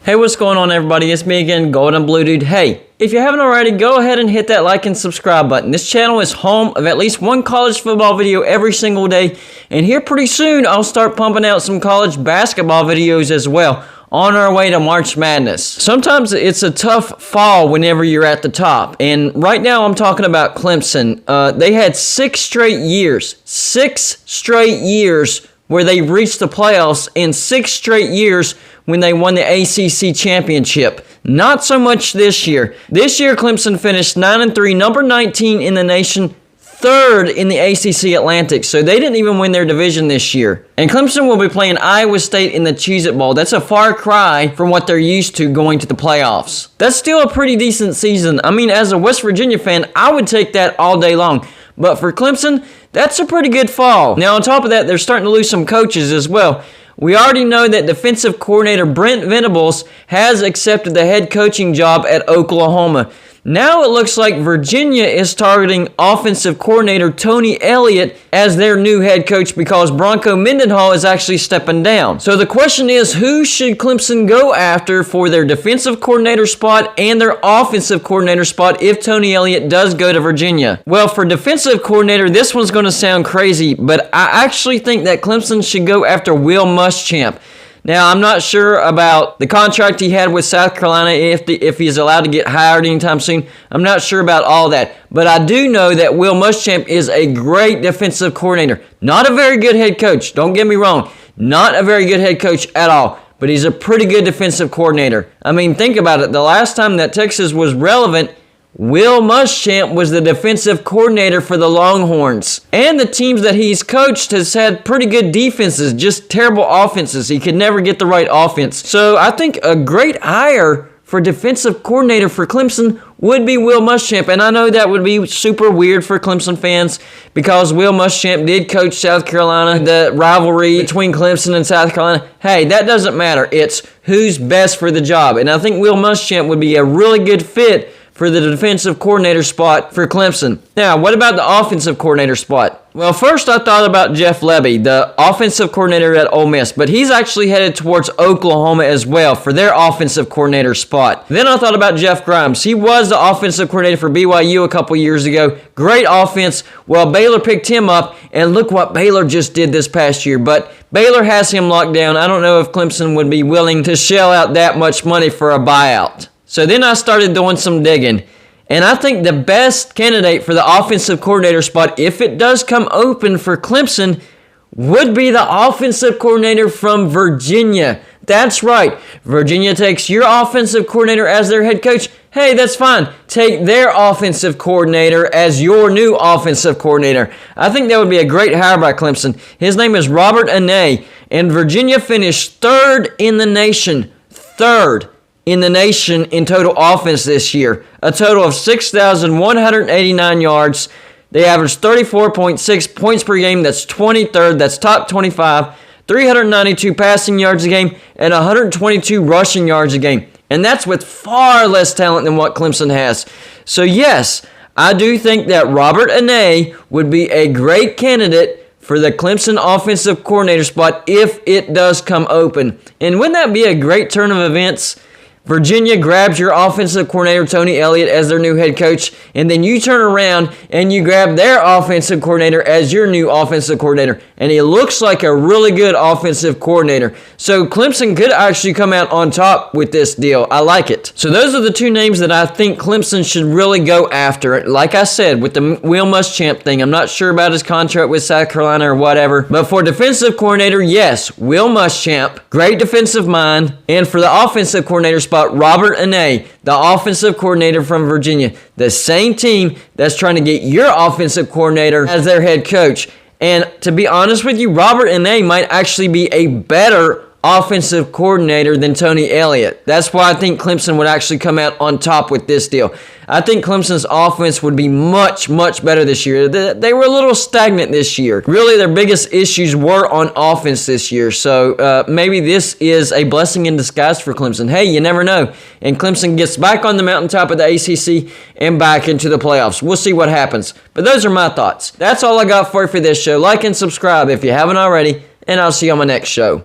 Hey, what's going on, everybody? It's me again, Golden Blue Dude. Hey, if you haven't already, go ahead and hit that like and subscribe button. This channel is home of at least one college football video every single day, and here pretty soon I'll start pumping out some college basketball videos as well on our way to March Madness. Sometimes it's a tough fall whenever you're at the top, and right now I'm talking about Clemson. They had 6 straight years where they reached the playoffs, and 6 straight years when they won the ACC championship. Not so much this year. This year, Clemson finished 9-3, number 19 in the nation, 3rd in the ACC Atlantic. So they didn't even win their division this year. And Clemson will be playing Iowa State in the Cheez-It Bowl. That's a far cry from what they're used to going to the playoffs. That's still a pretty decent season. I mean, as a West Virginia fan, I would take that all day long. But for Clemson, that's a pretty good fall. Now, on top of that, they're starting to lose some coaches as well. We already know that defensive coordinator Brent Venables has accepted the head coaching job at Oklahoma. Now it looks like Virginia is targeting offensive coordinator Tony Elliot as their new head coach because Bronco Mendenhall is actually stepping down. So the question is, who should Clemson go after for their defensive coordinator spot and their offensive coordinator spot if Tony Elliot does go to Virginia? Well, for defensive coordinator, this one's going to sound crazy, but I actually think that Clemson should go after Will Muschamp. Now, I'm not sure about the contract he had with South Carolina, if he's allowed to get hired anytime soon. I'm not sure about all that. But I do know that Will Muschamp is a great defensive coordinator. Not a very good head coach, don't get me wrong. Not a very good head coach at all. But he's a pretty good defensive coordinator. I mean, think about it. The last time that Texas was relevant, Will Muschamp was the defensive coordinator for the Longhorns. And the teams that he's coached has had pretty good defenses, just terrible offenses. He could never get the right offense. So I think a great hire for defensive coordinator for Clemson would be Will Muschamp. And I know that would be super weird for Clemson fans because Will Muschamp did coach South Carolina, the rivalry between Clemson and South Carolina. Hey, that doesn't matter. It's who's best for the job. And I think Will Muschamp would be a really good fit for the defensive coordinator spot for Clemson. Now, what about the offensive coordinator spot? Well, first I thought about Jeff Lebby, the offensive coordinator at Ole Miss, but he's actually headed towards Oklahoma as well for their offensive coordinator spot. Then I thought about Jeff Grimes. He was the offensive coordinator for BYU a couple years ago. Great offense. Well, Baylor picked him up, and look what Baylor just did this past year. But Baylor has him locked down. I don't know if Clemson would be willing to shell out that much money for a buyout. So then I started doing some digging, and I think the best candidate for the offensive coordinator spot, if it does come open for Clemson, would be the offensive coordinator from Virginia. That's right. Virginia takes your offensive coordinator as their head coach. Hey, that's fine. Take their offensive coordinator as your new offensive coordinator. I think that would be a great hire by Clemson. His name is Robert Anae, and Virginia finished 3rd in the nation. 3rd in the nation in total offense this year. A total of 6,189 yards. They averaged 34.6 points per game. That's 23rd. That's top 25. 392 passing yards a game and 122 rushing yards a game. And that's with far less talent than what Clemson has. So yes, I do think that Robert Anae would be a great candidate for the Clemson offensive coordinator spot if it does come open. And wouldn't that be a great turn of events? Virginia grabs your offensive coordinator, Tony Elliot, as their new head coach, and then you turn around and you grab their offensive coordinator as your new offensive coordinator, and he looks like a really good offensive coordinator. So Clemson could actually come out on top with this deal. I like it. So those are the 2 names that I think Clemson should really go after. Like I said, with the Will Muschamp thing, I'm not sure about his contract with South Carolina or whatever, but for defensive coordinator, yes, Will Muschamp, great defensive mind, and for the offensive coordinator spot, Robert Anae, the offensive coordinator from Virginia, the same team that's trying to get your offensive coordinator as their head coach. And to be honest with you, Robert Anae might actually be a better offensive coordinator than Tony Elliot. That's why I think Clemson would actually come out on top with this deal. I think Clemson's offense would be much, much better this year. They were a little stagnant this year. Really, their biggest issues were on offense this year. So maybe this is a blessing in disguise for Clemson. Hey, you never know. And Clemson gets back on the mountaintop of the ACC and back into the playoffs. We'll see what happens. But those are my thoughts. That's all I got for you for this show. Like and subscribe if you haven't already, and I'll see you on my next show.